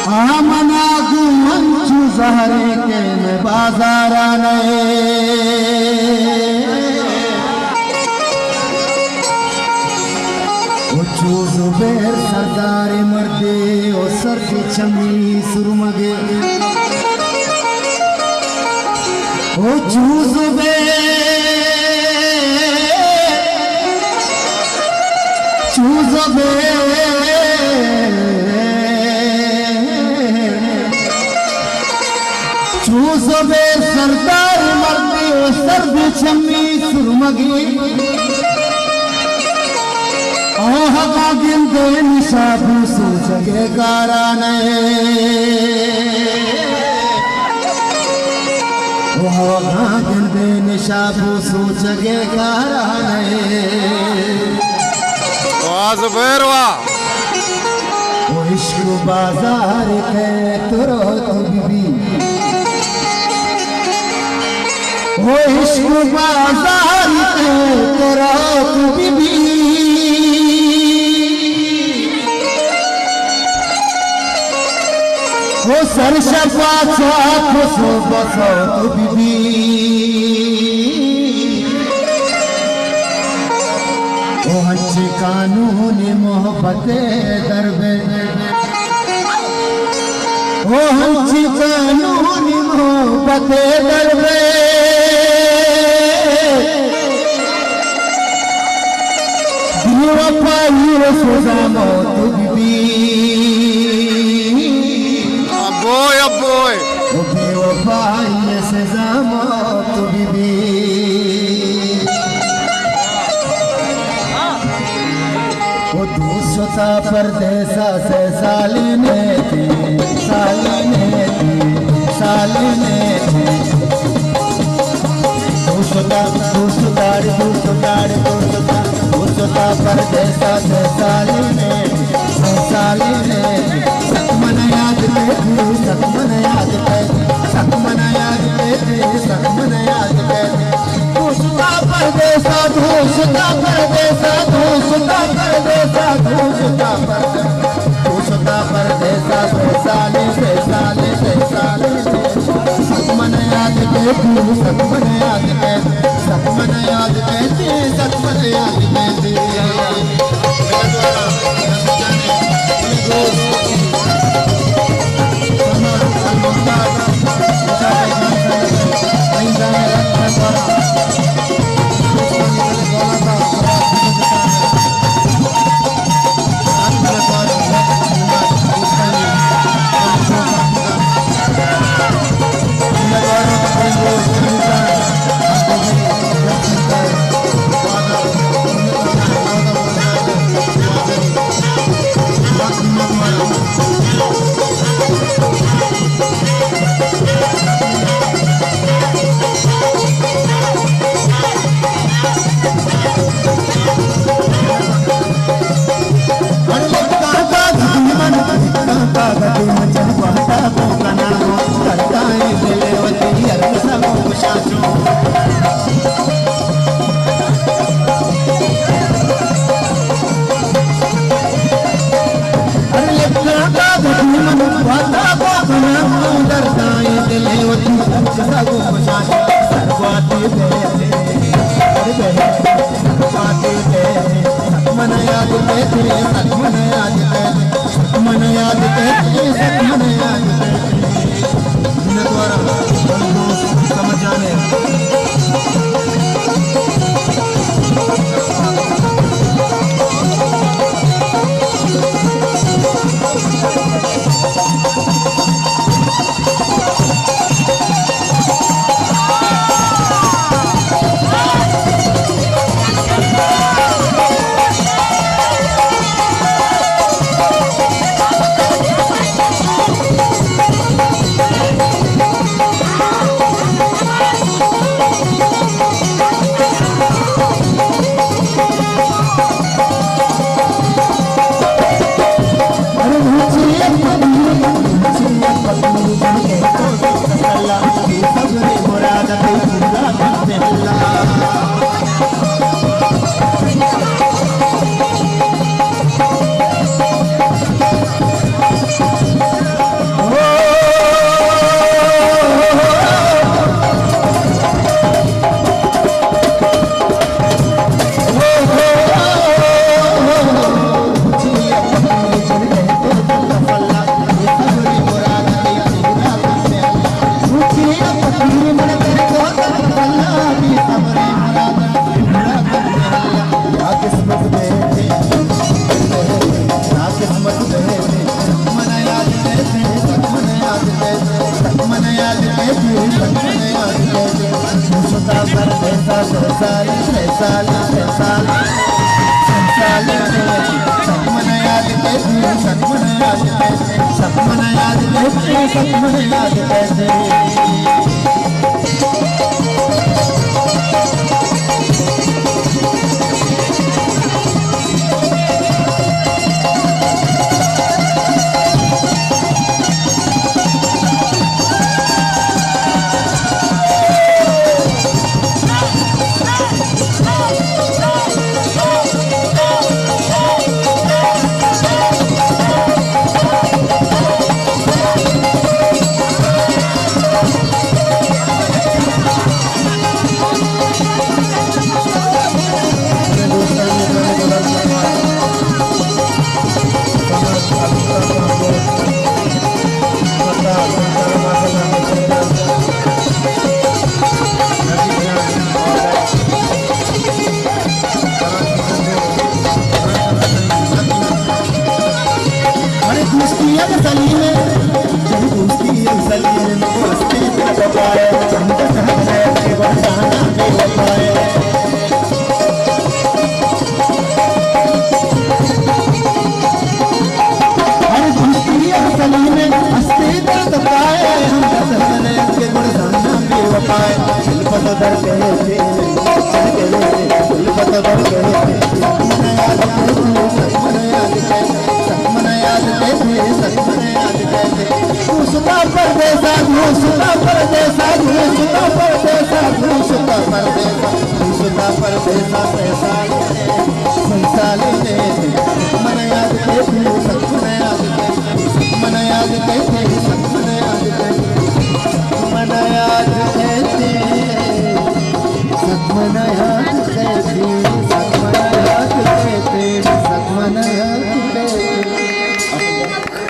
आमना गुमंचू जहरे के में बाजार आने उच्चू जुबेर सरदार मर्दे ओ सर्दी चमी सुरमगे उच्चू जुबेर चूज़बे सरदार मर्दी ओ सर्दी चमी सुरमगी ओहगा गिंदे निशाबू सूझगे गाराने ओहगा गिंदे निशाबू सूझगे गाराने जुबैर वाह वो इश्क बाजार के तुरो तू बीबी वो इश्क बाजार के तुरो तू बीबी वो सरशफा खुशो बसो तू बीबी वो हंसी कानून मोहब्बत दरबे वो हंसी कानून मोहब्बत दरबे पाई सोजा मौत बीबी अबोय अबोय वो पाई सजा मौत बीबी वो दूसरा परदेसा से सालिने थी दूसरा परदेसा से सालिने सकमन याद लेती सकमन याद लेती सकमन याद लेती सकमन याद लेती दूसरा परदेसा दूसरा परदेसा दूसरा परदेसा दूसरा परदेसा से साले सकमन याद लेती सकमन याद लेती सकमन याद लेती सकमन याद लेती समझ जाने